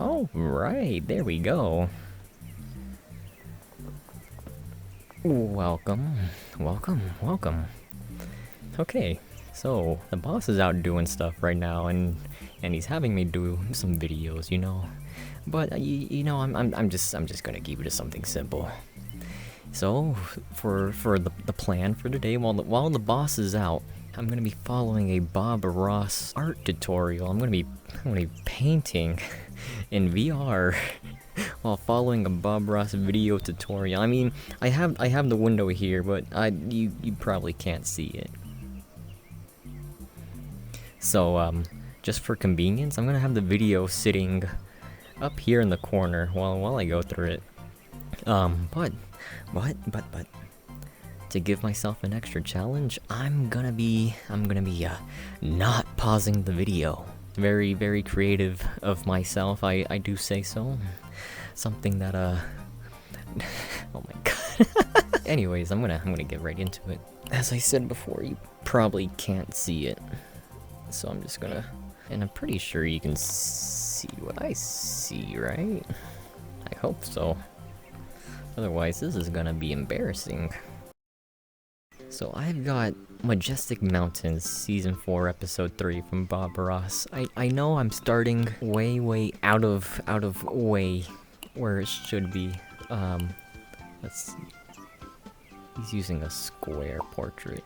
All right, there we go. Welcome, welcome. Okay, so the boss is out doing stuff right now, and he's having me do some videos, you know. But you know, I'm just gonna keep it to something simple. So for the plan for today, while the boss is out, I'm gonna be following a Bob Ross art tutorial. I'm gonna be painting in VR while following a Bob Ross video tutorial. I mean, I have the window here, but you probably can't see it. So just for convenience, I'm gonna have the video sitting up here in the corner while I go through it. But to give myself an extra challenge, I'm gonna be not pausing the video. Very creative of myself, I do say so. Something that oh my god. Anyways, I'm gonna get right into it. As I said before, you probably can't see it, so I'm just gonna, and I'm pretty sure you can see what I see, right? I hope so. Otherwise, this is gonna be embarrassing. So I've got Majestic Mountains, Season 4, Episode 3 from Bob Ross. I know I'm starting way out of way where it should be. Let's see. He's using a square portrait.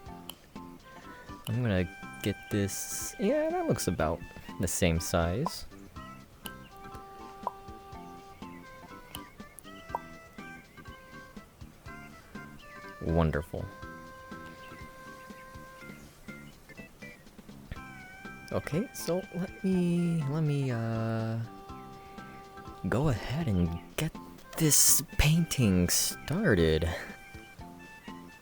I'm gonna get this. Yeah, that looks about the same size. Wonderful. Okay, so let me go ahead and get this painting started.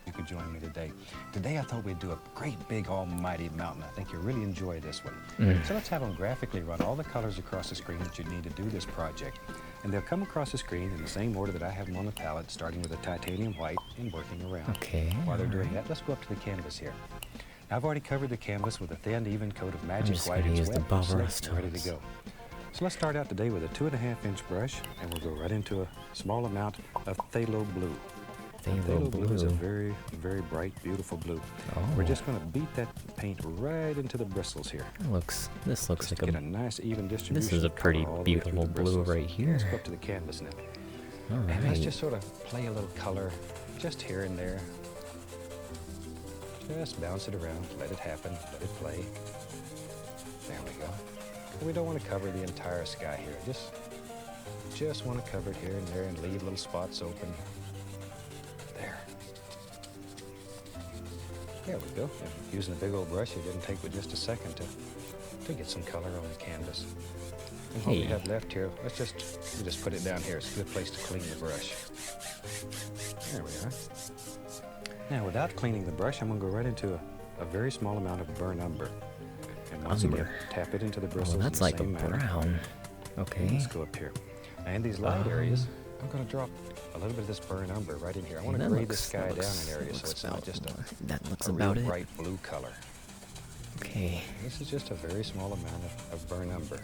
You could join me today. Today I thought we'd do a great big almighty mountain. I think you'll really enjoy this one. So let's have them graphically run all the colors across the screen that you need to do this project. And they'll come across the screen in the same order that I have them on the palette, starting with a titanium white and working around. Okay. While they're doing that, let's go up to the canvas here. I've already covered the canvas with a thin, even coat of magic white. Use the Bob Ross tones. Ready to go. So let's start out today with a 2.5-inch brush, and we'll go right into a small amount of phthalo blue. Phthalo blue is a very bright, beautiful blue. Oh. We're just going to beat that paint right into the bristles here. This looks just like get a nice, even distribution. This is a pretty beautiful blue right here. Let's go up to the canvas now. All right. And let's just sort of play a little color, just here and there. Just bounce it around, let it happen, let it play. There we go. And we don't want to cover the entire sky here. Just want to cover it here and there and leave little spots open. There. There we go. And using a big old brush, it didn't take but just a second to get some color on the canvas. And what we have left here, we'll just put it down here. It's a good place to clean the brush. There we are. Now, without cleaning the brush, I'm going to go right into a very small amount of burnt umber. And once again, tap it into the bristles. Oh, that's like a brown. Okay. Let's go up here. And these light areas, I'm going to drop a little bit of this burnt umber right in here. I want to grade the sky down in areas so it's not just a real bright blue color. Okay. This is just a very small amount of burnt umber.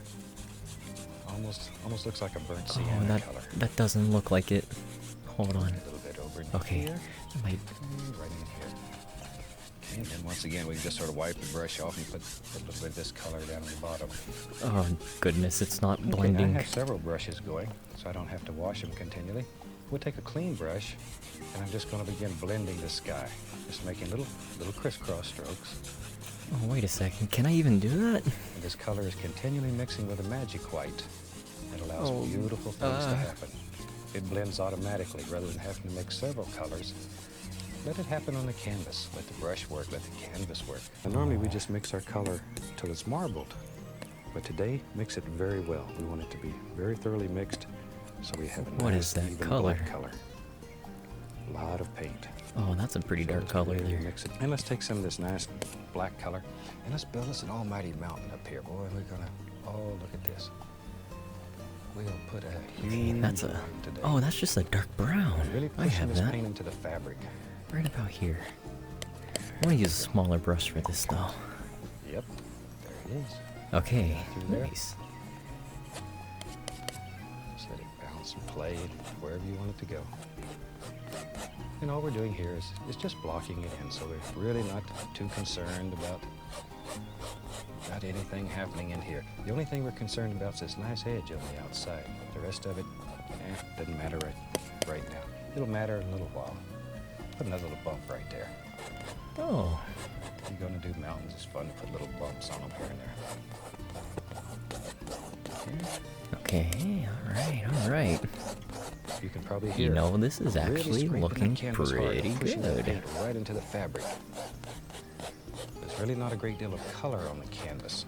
Almost looks like a burnt sienna color. That doesn't look like it. Hold on. A little bit over in here. Right in here. And then once again, we can just sort of wipe the brush off and put a little bit of this color down on the bottom. Oh goodness, it's not blending. I have several brushes going, so I don't have to wash them continually. We'll take a clean brush, and I'm just going to begin blending the sky. Just making little crisscross strokes. Oh, wait a second. Can I even do that? And this color is continually mixing with a magic white. It allows beautiful things to happen. It blends automatically rather than having to mix several colors. Let it happen on the canvas. Let the brush work. Let the canvas work. And normally we just mix our color till it's marbled. But today, mix it very well. We want it to be very thoroughly mixed so we have a nice, even black color. A lot of paint. Oh, that's a pretty dark color there. Mix it. And let's take some of this nice black color and let's build us an almighty mountain up here. Boy, we're gonna, oh, look at this. We'll put a huge today. Oh, that's just a dark brown. Really pushing this paint into the fabric. Right about here. I want to use a smaller brush for this though. Yep, there it is. Okay, nice. dance and play wherever you want it to go. And all we're doing here is just blocking it in, so we're really not too concerned about anything happening in here. The only thing we're concerned about is this nice edge on the outside. The rest of it, doesn't matter right now. It'll matter in a little while. Put another little bump right there. Oh. If you're going to do mountains, it's fun to put little bumps on them here and there. Okay, all right. You can probably hear. You know, this is actually really looking canvas hard, pretty pushing the good. paint right into the fabric. There's really not a great deal of color on the canvas.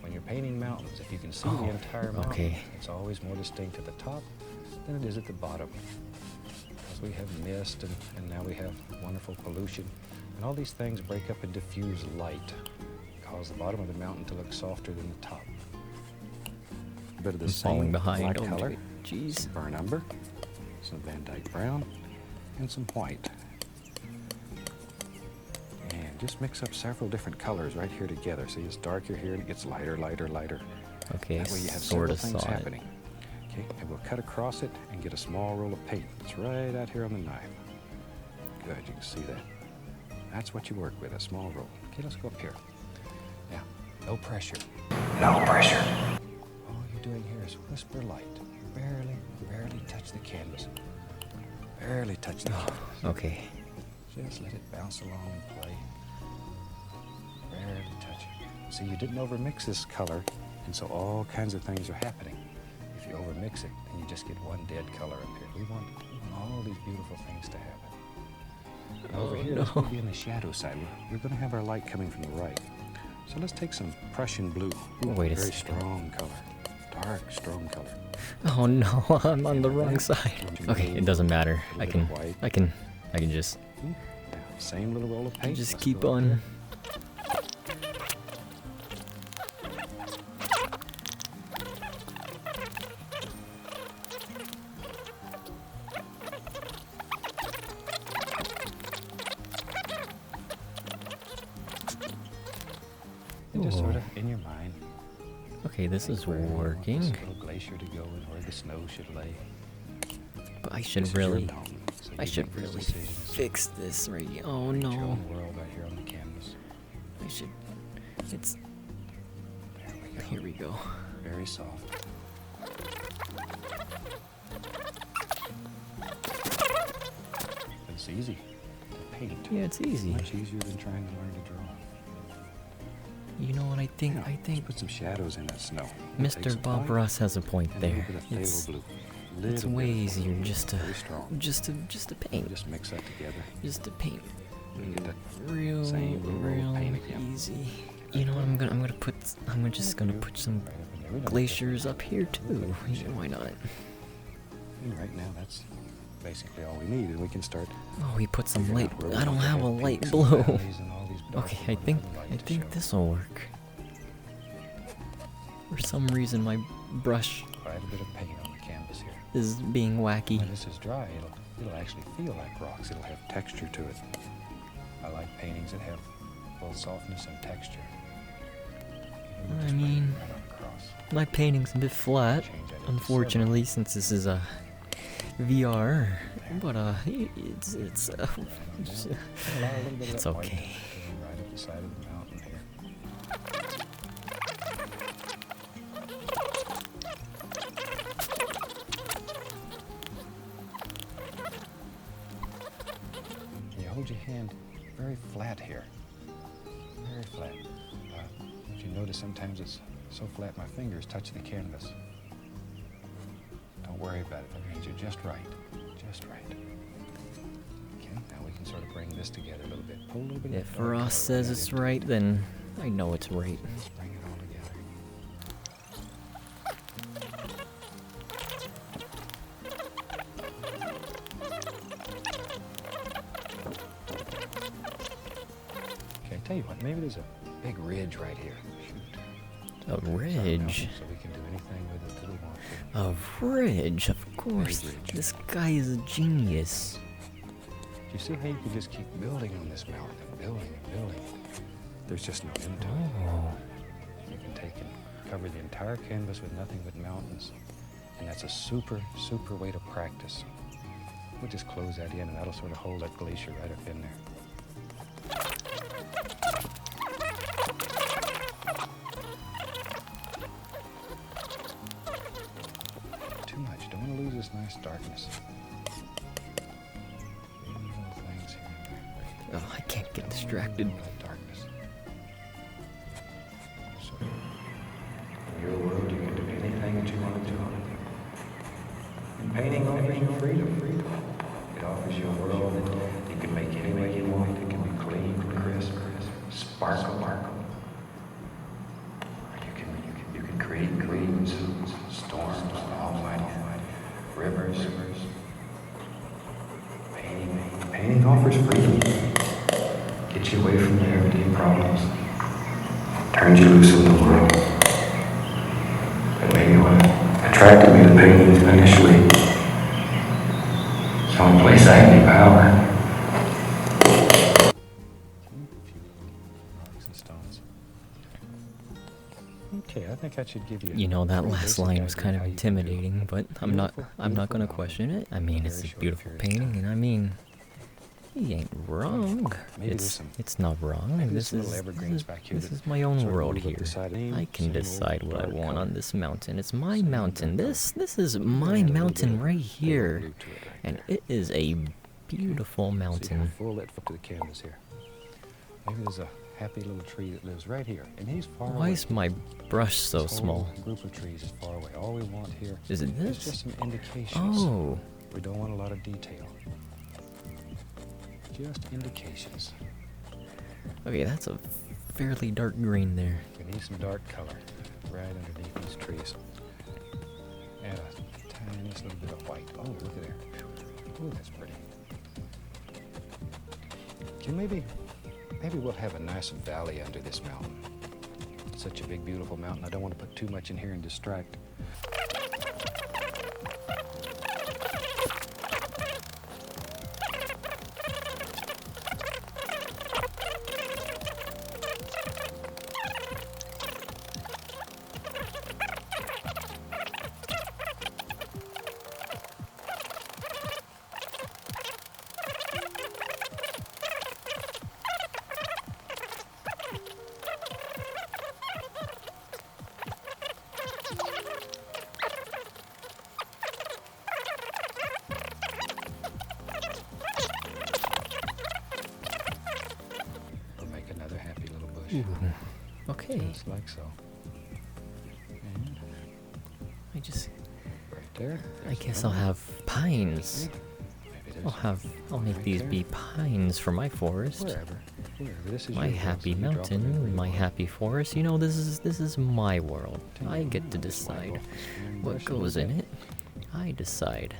When you're painting mountains, if you can see the entire mountain, it's always more distinct at the top than it is at the bottom. Because we have mist and now we have wonderful pollution. And all these things break up and diffuse light, cause the bottom of the mountain to look softer than the top. A bit of the Falling same behind. black color, Jeez. some burnt umber, some Van Dyke brown, and some white. And just mix up several different colors right here together. See, it's darker here and it gets lighter, lighter, lighter. Okay, that way you have sort several of things saw happening. Okay, and we'll cut across it and get a small roll of paint. It's right out here on the knife. Good, you can see that. That's what you work with, a small roll. Okay, let's go up here. Now, no pressure. No pressure. All you're doing here is whisper light. Barely touch the canvas. Barely touch the canvas. Okay. Just let it bounce along and play. Barely touch it. See, you didn't overmix this color, and so all kinds of things are happening. If you overmix it, then you just get one dead color up here. We want all these beautiful things to happen. Over here, this will be in the shadow side. We're going to have our light coming from the right. So let's take some Prussian blue. Wait a very second. strong color. Dark, strong color. Oh no, I'm on the wrong side. Okay, it doesn't matter. I can just Now, same little roll of paint. just Let's keep go up on. here. And just sort of in your mind. Okay, this is where you want working. this little glacier to go and where the snow should lay. But I This should is your really, mountain, so I you should make these really decisions. fix this right here. Oh Create your no, own world right here on the canvas. I should. It's. There we go. Here we go. Very soft. It's easy to paint. Yeah, it's easy. Much easier than trying to learn to draw. You know what? I think Let's put some shadows in that snow. Take Mr. some Bob white Ross has a point and a little there. bit of phthalo It's blue. it's Little way bit of easier phthalo blue, just very strong. to paint. Just mix that together. Just to paint. You get that Real, same little roll of paint again. easy. You know what? I'm just gonna put some Right up in there. We don't have to- glaciers up here too. Yeah, why not? And right now, that's basically all we need, and we can start. Oh, he put some light. figuring out where I we don't want to have a have light peaks and blue. valleys and all these dark Okay, and wonderful light I to think show. this will work. For some reason, my brush Quite a bit of paint on the canvas here. is being wacky. When this is dry, it'll actually feel like rocks. It'll have texture to it. I like paintings that have both softness and texture. And you I just bring it mean, right on across. My painting's a bit flat, Change that into unfortunately, since this is a VR. But it's silver. Right on down. Allow a little bit of it's that white okay. coming right up the side of the mountain here. You hold your hand very flat here. Very flat. If you notice, sometimes it's so flat my fingers touch the canvas. Don't worry about it. That means you're just right. Just right. Okay, now we can sort of bring this together a little bit. Pull a little bit of If the dark Ross color says right it's into it. right, then I know it's right. Let's bring it all together. Okay, tell you what, maybe there's a big ridge right here. Shoot. A It's our mountain, ridge. So we can do anything with it that we want to. A ridge, of course. ridge. This guy is a genius. Do you see how you can just keep building on this mountain and building and building? There's just no end to it. Oh, You can take and cover the entire canvas with nothing but mountains. And that's a super, super way to practice. We'll just close that in, and that'll sort of hold that glacier right up in there. Too much. Don't want to lose this nice darkness. Little things here and there. Oh, I can't get distracted. That darkness. So, in your world, you can do anything that you want to do. And painting offers you freedom. It offers you a world that you can make any way you want. It can be clean, crisp, sparkle. You can create clouds, storms, almighty rivers. Painting offers freedom. Gets you away from your everyday problems. Turns you loose in the world. But maybe what attracted me to painting initially, it's the only place I have any power. Okay, I think I should give you. You know, that last basic line was idea kind of how you can intimidating, do but I'm not gonna beautiful question it. I mean, it's a very short beautiful period of painting, time. and I mean, he ain't wrong. Maybe there's some- It's not wrong. maybe This some is little evergreens back here this that is my own sort of world move up here. the side of I the can same old decide what I dark want color. on this mountain. It's my Same mountain. dark This is Add my a little bit mountain of right pale here, blue to it right and there. it is a beautiful See how mountain. full that to the canvas here. Maybe there's a happy little tree that lives right here, and he's far away. Why is my brush so This whole small? group of trees is far away. All we want here Is it is this? just some indications. Oh, We don't want a lot of detail. Just indications. okay, that's a fairly dark green there. We need some dark color right underneath these trees. And a tiniest little bit of white. Oh, look at there. Oh, that's pretty. Maybe we'll have a nice valley under this mountain. It's such a big, beautiful mountain. I don't want to put too much in here and distract. Ooh, okay. Just like so. And I just, right there. I guess I'll have pines. I'll make these be pines for my forest. Wherever. This is My your happy world, so you drop it wherever mountain, you my want. happy forest. You know, this is my world. I get to decide what goes in it. I decide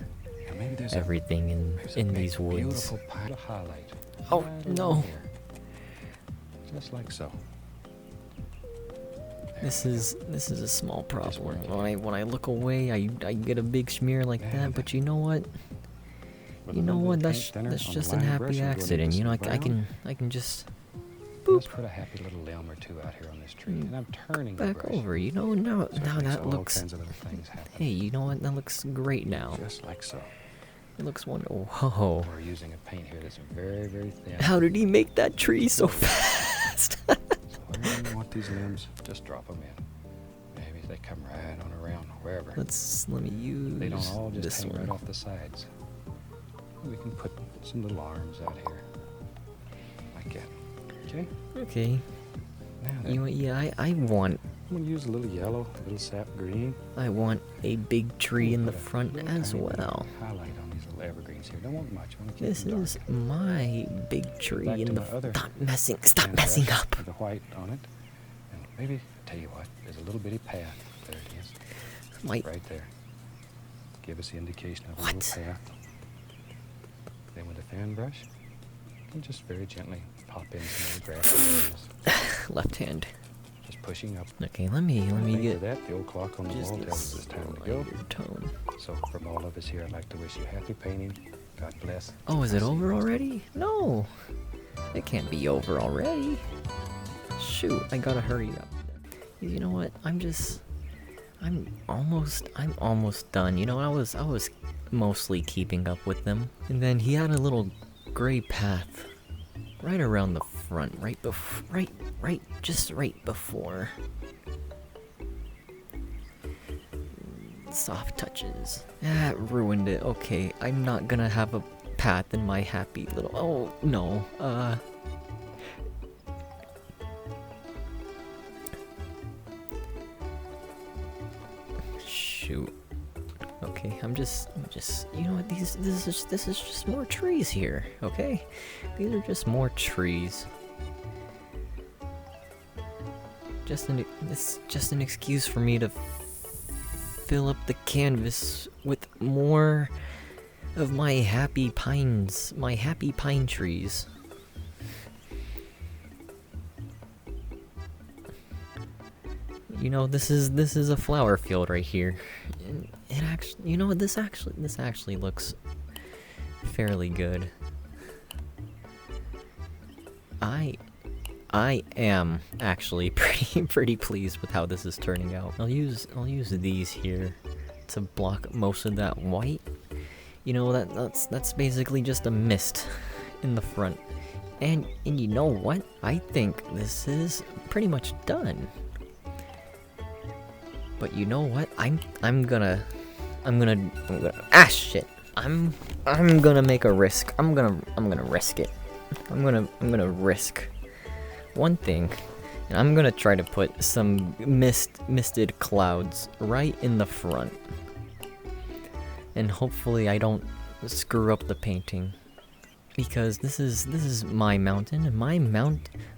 Now maybe there's everything a in big, these woods. Beautiful pile of highlight. Oh, Right no. along here. Just like so. This is a small problem. working. When I look away, I get a big smear like Yeah, that. But you know what? With You a know little what? bit of That's paint thinner that's on just the an line brush happy and go accident. into You know, some I can just Let's put a happy little limb or two out here on this tree. And I'm turning the back brush. over. You know, now So it now makes that all looks. kinds of little things happen. Hey, you know what? That looks great now. Just like so. It looks wonderful. Whoa! We're using a paint here that's very, very thin. How did he make that tree so fast? Wherever you want these limbs, just drop them in. Maybe they come right on around, wherever. Let me use They don't all just this hang one. right off the sides. We can put some little arms out here. Like that. Okay? Okay. Now You then, know what? Yeah, I want I'm gonna use a little yellow, a little sap green. a big tree in the Put a front little as tiny bit of well. Highlight on these little evergreens here. Don't want much. I want to keep This them is dark. my big tree Back to in the. my other Stop Paint messing brush up. with the white on it. And maybe, I'll tell you what, there's a little bitty path. There it is. My Right there. Give us the indication of a What? little path. Then with a fan brush, you can just very gently pop in some little grass areas. left hand. Just pushing up. Okay, let me After get that, the old clock on the just wall a tells us it's time to go. slighter tone. So from all of us here, I'd like to wish you happy painting. God bless. Oh, is it I'll see you over next time. already? No, it can't be over already. Shoot, I gotta hurry up. You know what? I'm just I'm almost done. You know, I was mostly keeping up with them. And then he had a little gray path right around the front, just right before. Soft touches. That ruined it. Okay, I'm not gonna have a path in my happy little... Oh, no. Shoot. Okay, I'm just, you know what, this is just more trees here, okay? These are just more trees. It's just an excuse for me to fill up the canvas with more of my happy pine trees. You know, this is a flower field right here. It actually, you know, this actually looks fairly good. I am actually pretty pleased with how this is turning out. I'll use these here to block most of that white. You know, that's basically just a mist in the front. And you know what? I think this is pretty much done. But you know what? I'm gonna ah shit. I'm gonna make a risk. I'm gonna risk it. I'm gonna risk one thing, and I'm gonna try to put some misted clouds right in the front. And hopefully I don't screw up the painting, because this is my mountain, and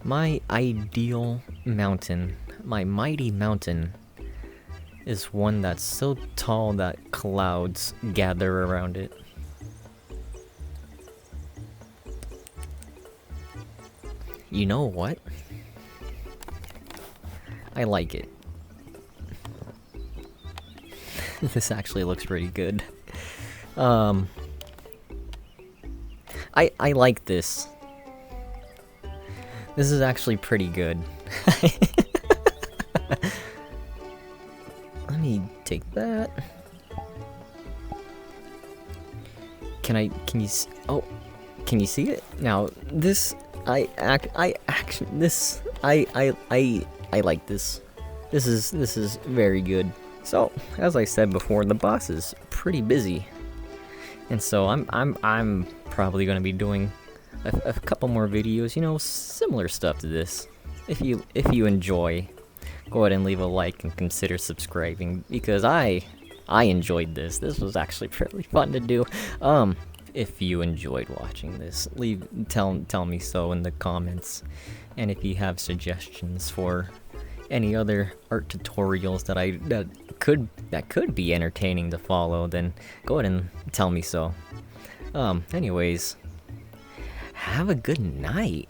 my ideal mountain, my mighty mountain is one that's so tall that clouds gather around it. You know what? I like it. This actually looks pretty good. I like this. This is actually pretty good. Let me take that. Can you see it? Now, this, I like this. This is very good. So, as I said before, the boss is pretty busy. And so I'm probably gonna be doing a couple more videos, you know, similar stuff to this. If you enjoy, go ahead and leave a like and consider subscribing, because I enjoyed this. This was actually pretty fun to do. If you enjoyed watching this, tell me so in the comments. And if you have suggestions for any other art tutorials that could be entertaining to follow, then go ahead and tell me so. Anyways, have a good night.